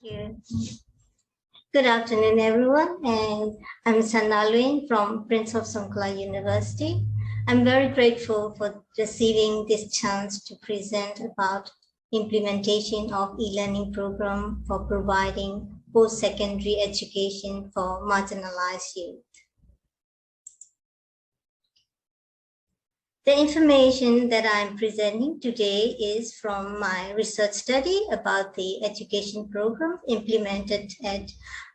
you. Good afternoon, everyone, and I'm Sandar Lwin from Prince of Songkhla University. I'm very grateful for receiving this chance to present about implementation of e-learning program for providing post-secondary education for marginalized youth. The information that I'm presenting today is from my research study about the education program implemented at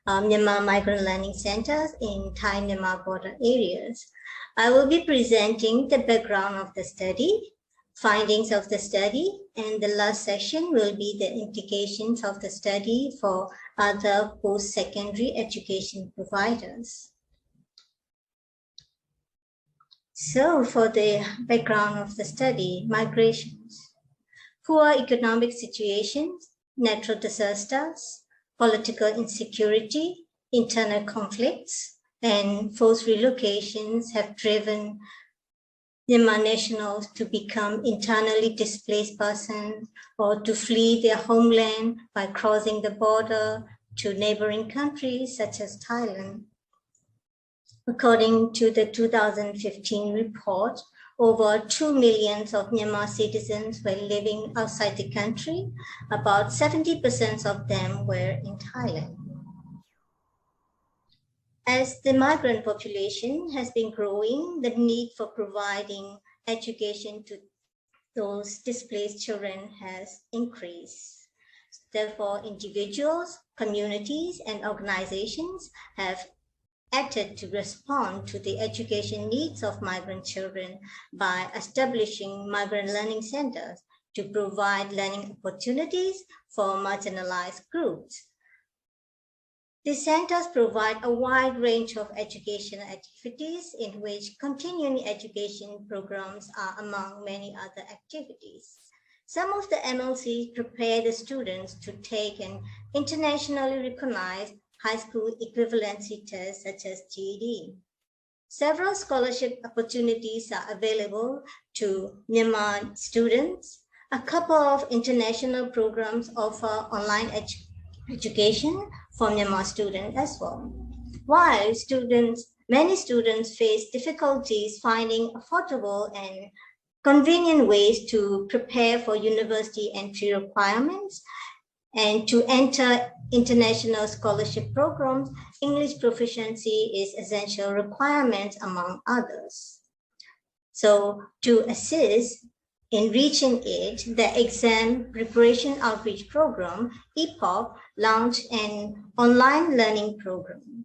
Myanmar Migrant Learning Centers in Thai-Myanmar border areas. I will be presenting the background of the study, findings of the study, and the last section will be the implications of the study for other post-secondary education providers. So for the background of the study, migrations, poor economic situations, natural disasters, political insecurity, internal conflicts, and forced relocations have driven Myanmar nationals to become internally displaced persons or to flee their homeland by crossing the border to neighboring countries such as Thailand. According to the 2015 report, over 2 million of Myanmar citizens were living outside the country. About 70% of them were in Thailand. As the migrant population has been growing, the need for providing education to those displaced children has increased. Therefore, individuals, communities, and organizations have acted to respond to the education needs of migrant children by establishing migrant learning centers to provide learning opportunities for marginalized groups. These centers provide a wide range of educational activities in which continuing education programs are among many other activities. Some of the MLCs prepare the students to take an internationally recognized high school equivalency tests such as GED. Several scholarship opportunities are available to Myanmar students. A couple of international programs offer online education for Myanmar students as well. While many students face difficulties finding affordable and convenient ways to prepare for university entry requirements, and to enter international scholarship programs, English proficiency is essential requirement among others. So to assist in reaching it, the Exam Preparation Outreach Program, EPOP, launched an online learning program.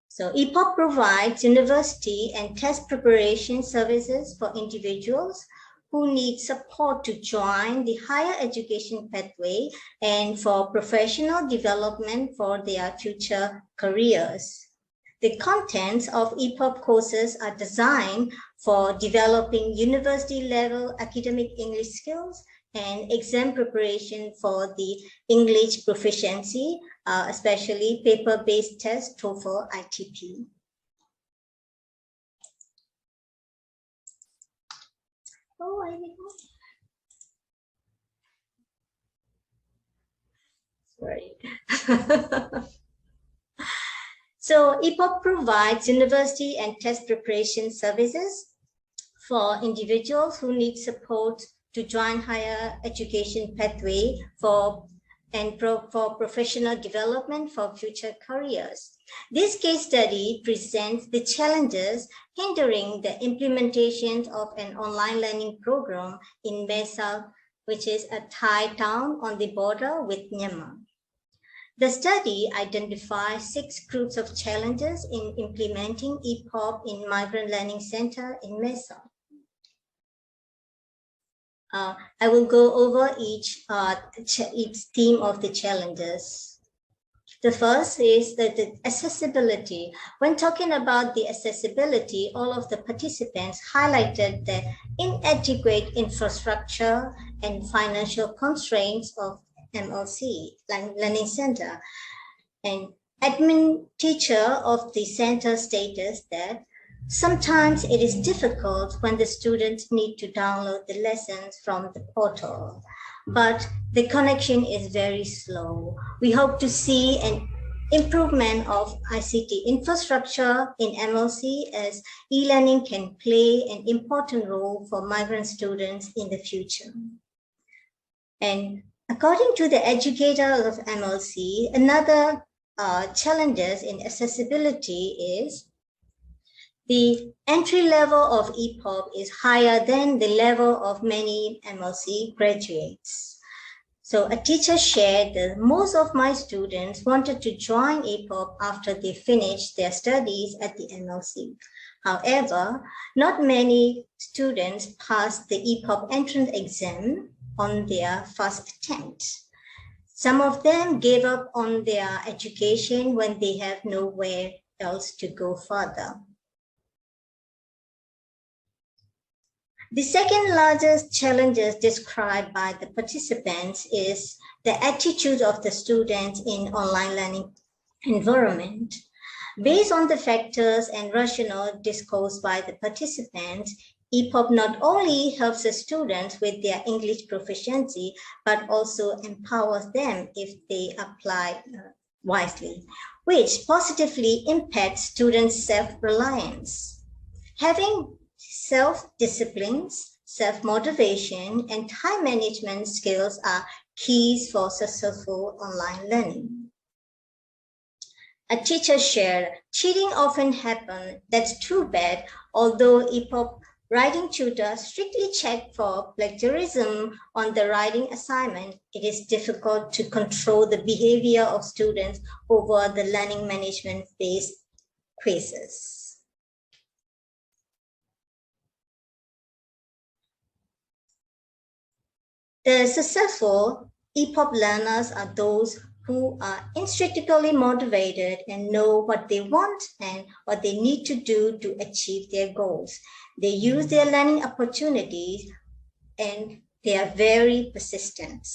So EPOP provides university and test preparation services for individuals who need support to join the higher education pathway and for professional development for their future careers. The contents of EPOP courses are designed for developing university-level academic English skills and exam preparation for the English proficiency, especially paper-based tests, TOEFL, ITP. Oh, I think. Sorry. So EPOP provides university and test preparation services for individuals who need support to join higher education pathway for professional development for future careers. This case study presents the challenges hindering the implementation of an online learning program in Mae Sot, which is a Thai town on the border with Myanmar. The study identifies 6 groups of challenges in implementing EPOP in Migrant Learning Center in Mae Sot. I will go over each theme of the challenges. The first is the accessibility. When talking about the accessibility, all of the participants highlighted the inadequate infrastructure and financial constraints of MLC, Learning Center. And admin teacher of the center stated that sometimes it is difficult when the students need to download the lessons from the portal. but the connection is very slow. We hope to see an improvement of ICT infrastructure in MLC as e-learning can play an important role for migrant students in the future. And according to the educators of MLC, another challenges in accessibility is the entry level of EPOP is higher than the level of many MLC graduates. So a teacher shared that most of my students wanted to join EPOP after they finished their studies at the MLC. However, not many students passed the EPOP entrance exam on their first attempt. Some of them gave up on their education when they have nowhere else to go further. The second largest challenges described by the participants is the attitude of the students in online learning environment. Based on the factors and rationale discussed by the participants, EPOP not only helps the students with their English proficiency, but also empowers them if they apply wisely, which positively impacts students' self-reliance. Having self-disciplines, self-motivation, and time management skills are keys for successful online learning. A teacher shared, cheating often happens. That's too bad. Although EPOP writing tutor strictly check for plagiarism on the writing assignment, it is difficult to control the behavior of students over the learning management-based quizzes. The successful EPOP learners are those who are intrinsically motivated and know what they want and what they need to do to achieve their goals. They use their learning opportunities and they are very persistent.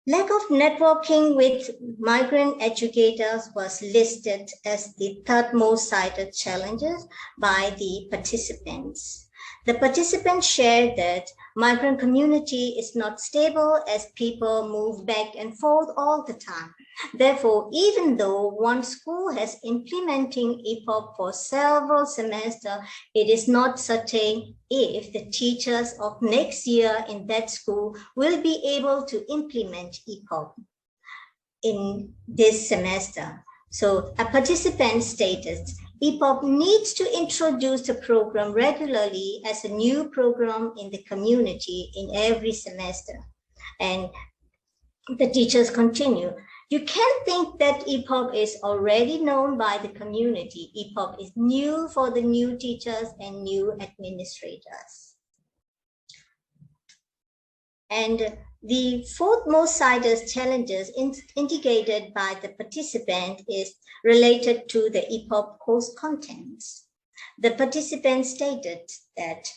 Lack of networking with migrant educators was listed as the third most cited challenges by the participants. The participants shared that migrant community is not stable as people move back and forth all the time. Therefore, even though one school has implementing EPOP for several semesters, it is not certain if the teachers of next year in that school will be able to implement EPOP in this semester. So a participant stated, EPOP needs to introduce the program regularly as a new program in the community in every semester. And the teachers continue, you can't think that EPOP is already known by the community. EPOP is new for the new teachers and new administrators. And the fourth most cited challenges indicated by the participant is related to the EPOP course contents. The participant stated that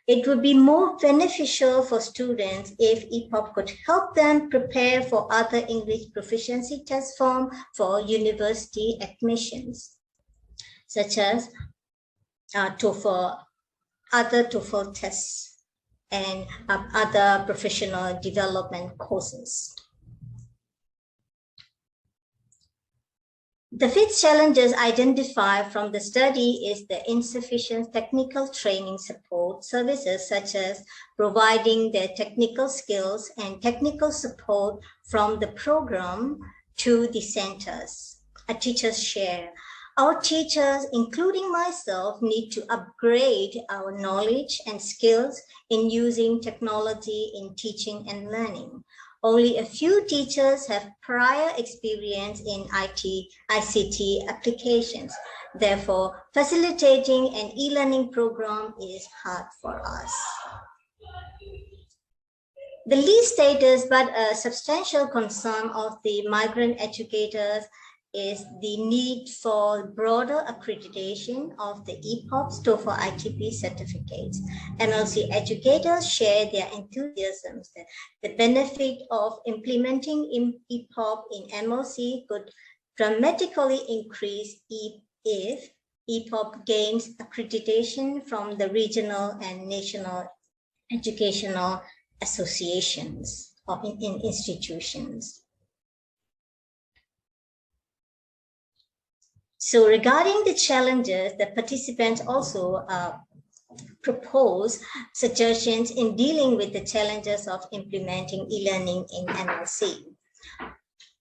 it would be more beneficial for students if EPOP could help them prepare for other English proficiency test forms for university admissions, such as TOEFL, other TOEFL tests, and other professional development courses. The fifth challenges identified from the study is the insufficient technical training support services, such as providing the technical skills and technical support from the program to the centers. A teacher's share. Our teachers, including myself, need to upgrade our knowledge and skills in using technology in teaching and learning. Only a few teachers have prior experience in ICT applications. Therefore, facilitating an e-learning program is hard for us. The least status but a substantial concern of the migrant educators is the need for broader accreditation of the EPOP TOEFL ITP certificates. MLC educators share their enthusiasm that the benefit of implementing EPOP in MLC could dramatically increase if EPOP gains accreditation from the regional and national educational associations or in institutions. So regarding the challenges, the participants also propose suggestions in dealing with the challenges of implementing e-learning in MLC.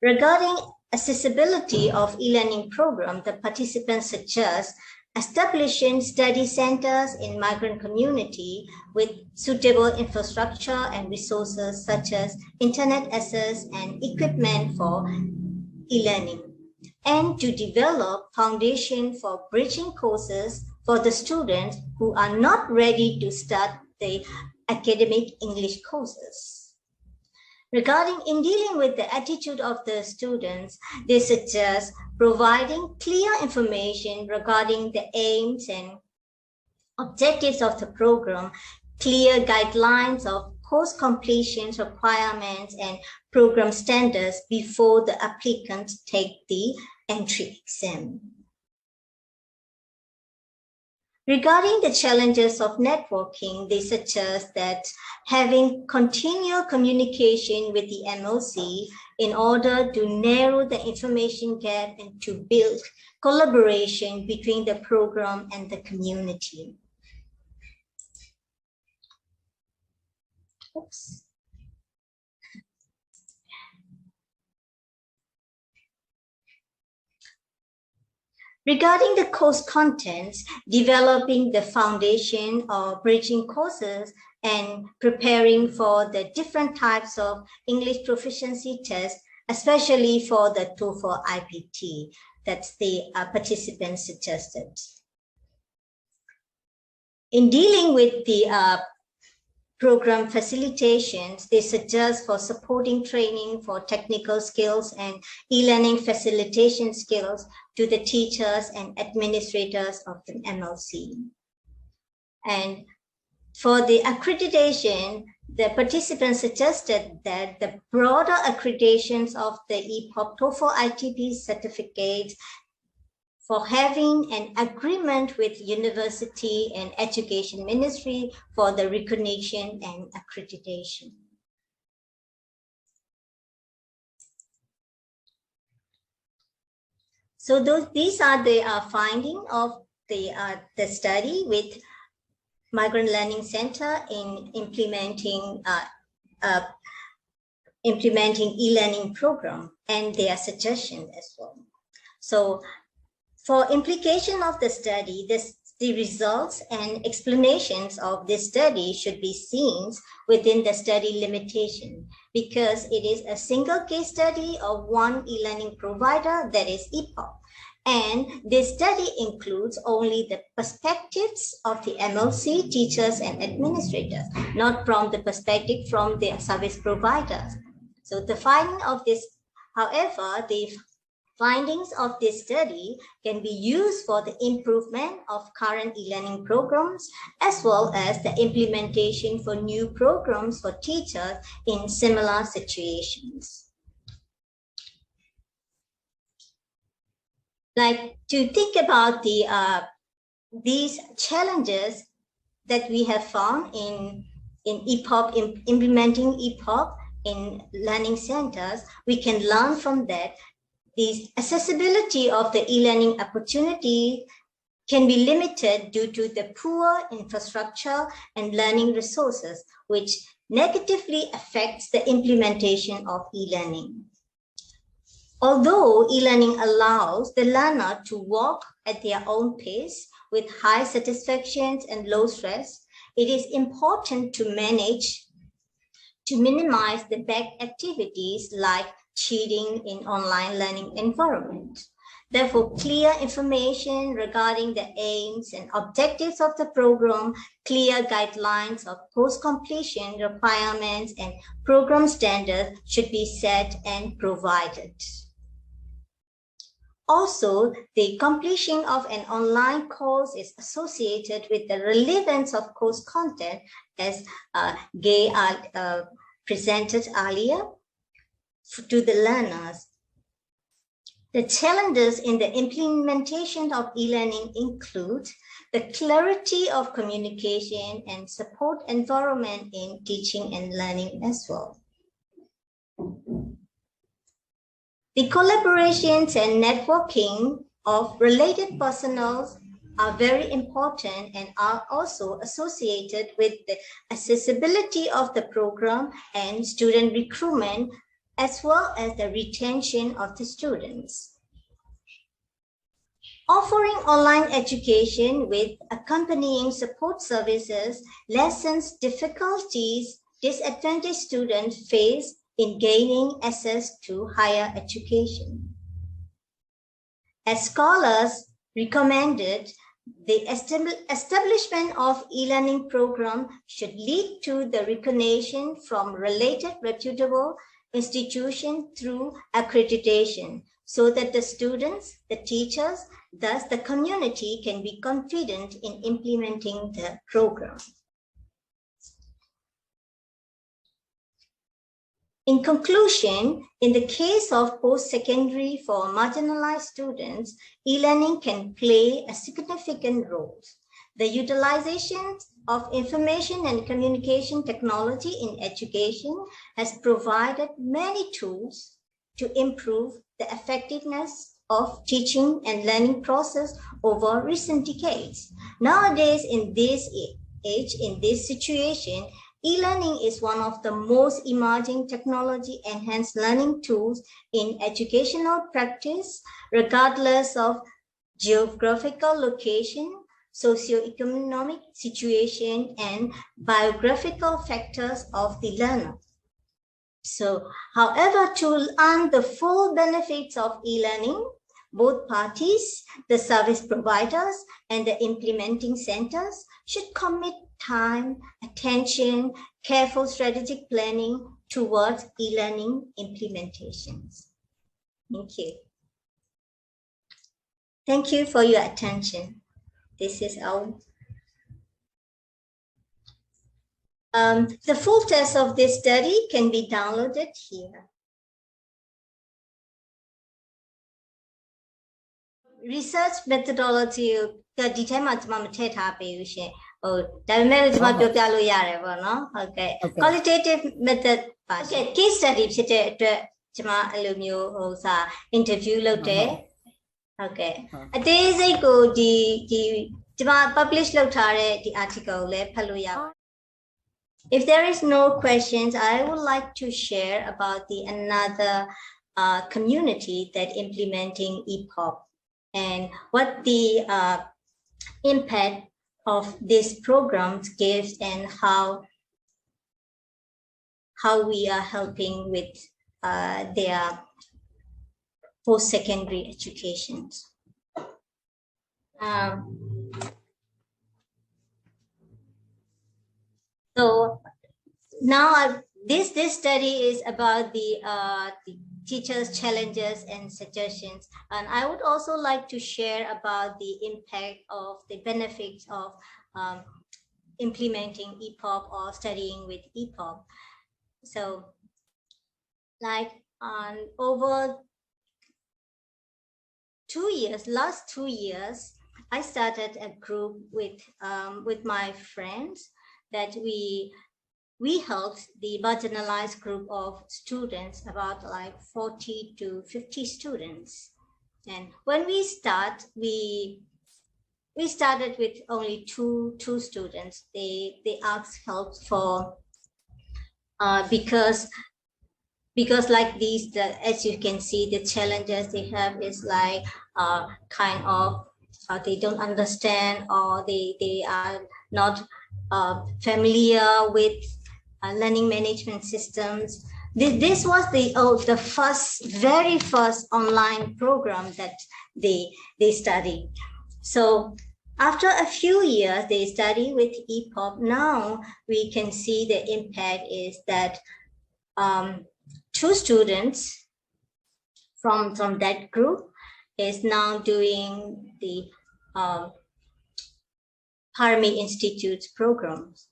Regarding accessibility of e-learning program, the participants suggest establishing study centers in migrant community with suitable infrastructure and resources such as internet access and equipment for e-learning, and to develop foundation for bridging courses for the students who are not ready to start the academic English courses. Regarding in dealing with the attitude of the students, they suggest providing clear information regarding the aims and objectives of the program, clear guidelines of course completion requirements and program standards before the applicants take the entry exam. Regarding the challenges of networking, they suggest that having continual communication with the MLC in order to narrow the information gap and to build collaboration between the program and the community. Oops. Regarding the course contents, developing the foundation or bridging courses and preparing for the different types of English proficiency tests, especially for the TOEFL IPT, that's the participants suggested. In dealing with the program facilitations, they suggest for supporting training for technical skills and e-learning facilitation skills to the teachers and administrators of the MLC. And for the accreditation, the participants suggested that the broader accreditations of the EPOP TOEFL ITP certificate for having an agreement with University and Education Ministry for the recognition and accreditation. So these are the findings of the study with Migrant Learning Center in implementing e-learning program and their suggestions as well. So for implication of the study, the results and explanations of this study should be seen within the study limitation because it is a single case study of one e-learning provider, that is EPOP. And this study includes only the perspectives of the MLC teachers and administrators, not from the perspective from the service providers. So the finding of this, however, the findings of this study can be used for the improvement of current e-learning programs, as well as the implementation for new programs for teachers in similar situations. Like to think about the these challenges that we have found in EPOP, implementing EPOP in learning centers, we can learn from that. The accessibility of the e-learning opportunity can be limited due to the poor infrastructure and learning resources, which negatively affects the implementation of e-learning. Although e-learning allows the learner to walk at their own pace with high satisfaction and low stress, it is important to minimize the back activities like cheating in online learning environment. Therefore, clear information regarding the aims and objectives of the program, clear guidelines of course completion requirements and program standards should be set and provided. Also, the completion of an online course is associated with the relevance of course content, as Gay presented earlier, to the learners. The challenges in the implementation of e-learning include the clarity of communication and support environment in teaching and learning as well. The collaborations and networking of related personnel are very important and are also associated with the accessibility of the program and student recruitment, as well as the retention of the students. Offering online education with accompanying support services lessens difficulties disadvantaged students face in gaining access to higher education. As scholars recommended, the establishment of e-learning program should lead to the recognition from related reputable institutions through accreditation, so that the students, the teachers, thus the community can be confident in implementing the program. In conclusion, in the case of post-secondary for marginalized students, e-learning can play a significant role. The utilization of information and communication technology in education has provided many tools to improve the effectiveness of teaching and learning process over recent decades. Nowadays, in this age, in this situation, e-learning is one of the most emerging technology-enhanced learning tools in educational practice, regardless of geographical location, socioeconomic situation, and biographical factors of the learner. So, however, to earn the full benefits of e-learning, both parties, the service providers and the implementing centers, should commit time, attention, careful strategic planning towards e-learning implementations. Thank you. Thank you for your attention. This is our the full text of this study can be downloaded here. Research methodology ဒီထဲမှာကျွန်မမထည့်ထားပေးဘူးရှင်ဟိုဒါပေမဲ့ကျွန်မပြောပြလို့ရတယ်ပေါ့နော်ဟုတ်ကဲ့ qualitative method ပါရှင် case study ဖြစ်တဲ့အတွက်ကျွန်မအဲ့လိုမျိုးဟိုစာ interview လုပ်တယ်ဟုတ်ကဲ့အသေးစိတ်ကိုဒီကျွန်မ publish လုပ်ထားတဲ့ဒီ article ကိုလည်းဖတ်လို့ရပါတယ် If there is no questions, I would like to share about the another community that implementing EPOP and what the impact of these programs gives and how we are helping with their post-secondary education. So now this study is about the teachers' challenges and suggestions, and I would also like to share about the impact of the benefits of implementing EPOP or studying with EPOP. So, like over 2 years, last 2 years, I started a group with my friends that we helped the marginalized group of students, about like 40 to 50 students. And when we started with only two students. They asked help for because like these, as you can see, the challenges they have is like kind of they don't understand, or they are not familiar with learning management systems. This was the very first online program that they studied. So after a few years, they study with EPOP. Now we can see the impact is that 2 students from that group is now doing the Parmi Institute's programs,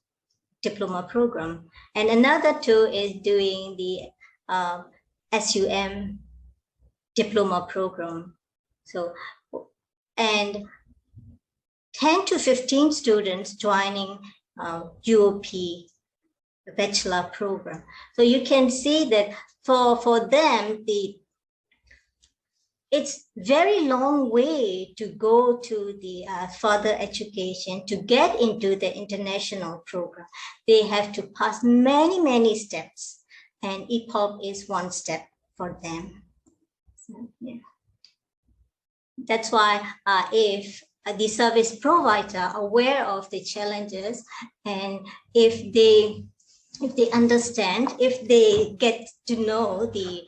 diploma program, and another 2 is doing the SUM diploma program. So, and 10 to 15 students joining UOP bachelor program. So you can see that for them, it's very long way to go to the further education to get into the international program. They have to pass many steps, and EPOP is one step for them. So, yeah. That's why if the service provider are aware of the challenges, and if they understand, if they get to know the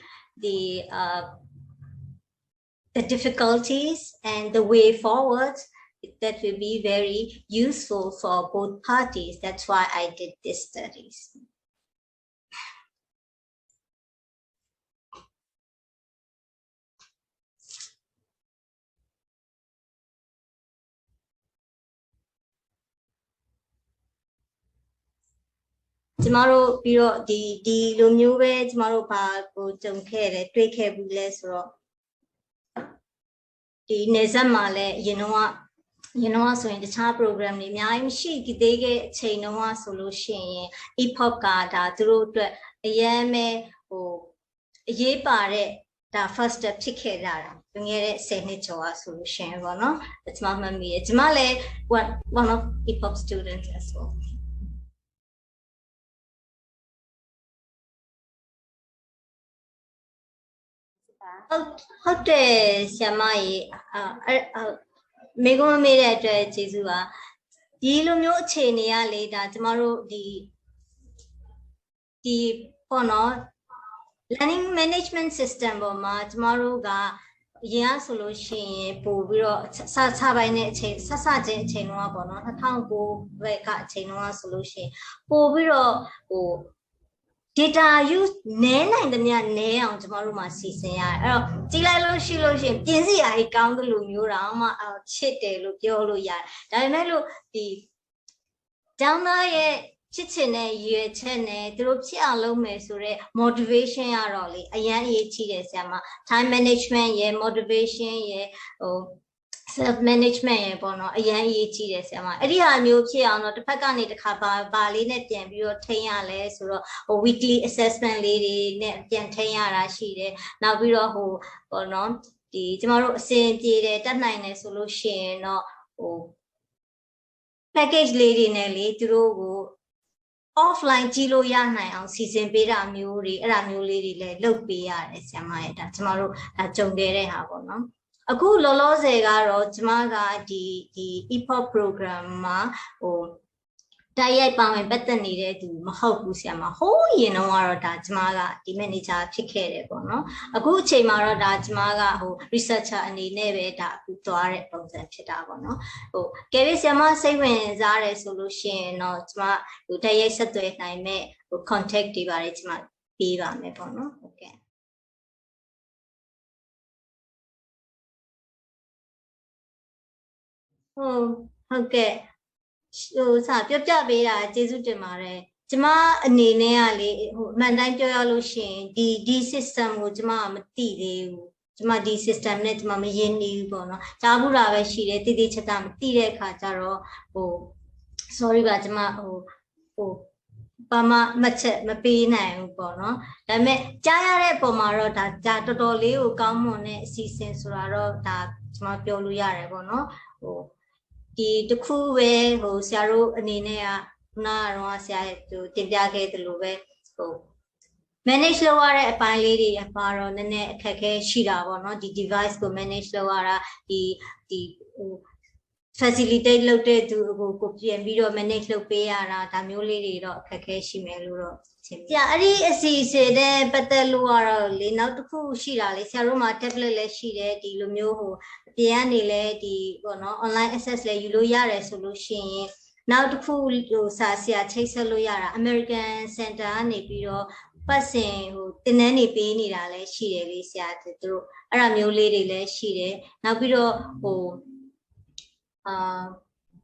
difficulties and the way forward, that will be very useful for both parties. That's why I did these studies. Tomorrow, the Lumue, tomorrow, go to care, take care of less or the Nezamale, you know, so in the child program, I'm she, they get chain no solution, EPOP gada, through the Yame or Ye pare, the first step ticket, you get a signature solution, that's Mamma Mia. It's Male, one of EPOP students as well. How does Yamai Mego made at Jesua? Dilumio Chenia later tomorrow the Pono learning management system or tomorrow ga ya solution Poviro Satabine Sasaje Chenua Bono, a town go Veka Chenua solution. Poviro data use Nena in the near on tomorrow my season. Tilalo Shiloshi, Dizzy, I count the Lumurama, Chete, Lupiolo ya. Damelo the down there, Chitene, ye tene, Dropsia Lome Sure, motivation aroli, a yan ye cheated sama, time management, ye motivation, ye, self-management, ye bono, a yan ye cheated sama. Edia new piano, the Pagani, the Kaba, Bali, net, and your Tayale, or weekly assessment lady, net, and Tayara, she, now we are who, or not, the tomorrow same day, that 9 solution, or package lady Nelly, through offline Chilo Yana, season beta muli, lady, look be tomorrow at Jongere Havono. A good Lolo Zegaro, Tamaga, the EPOP program, or Diet Bang better needed to Mahokusama, ho, you know, Tamaga, the manager, ticket, no? A good Chamara Tamaga, who researcher and the neve that to our Chitavono. Oh, Kevisama saving Zare solution, no, Tma, Utayasa to it, I may contact the Varicma, Piva Mepono, okay. Oh, okay. So, Sapia Beta, Jesu de Mare, Jama Nene, Mandan Lucian, D system, Jama Mati, Jama D system, net Mamma Yeni Bono, Tabura, she did Chatam, Tire Kataro, oh, sorry, Bajama, oh, Bama Machet, Mapina, Bono, I met Jaya Pomaro, that Jatoli, who come on a season, Suraro, that Smapio Luyare, Bono, oh. The cool way, who Saru Ninea, Narosia to Tibiake the Lube. Manage the water a pine lady, a paro, the net, Kake, Shida, or not the device to manage the water, the facilitate loaded to go copy and video manage the payara, Tamuli, or Kake Shimelu. Yeah, I see, said, but the Luara, now to cool Shida, Saruma tablet, she the Lumio. The anile online access le yara solution now to full sasia chase loyara American Center Nepiro passing who tinani penny rale she lesia through aramio lady le she now biro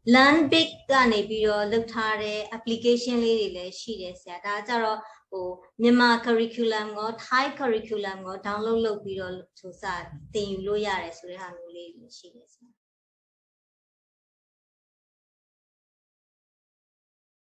learn big nepiro look hard application lady le she that's Myanmar curriculum ကို Thai curriculum ကို download လုပ်ပြီးတော့ဆိုစားသင်ယူလို့ရတယ်ဆိုတဲ့ဟာမျိုးလေးရှိတယ်ဆရာ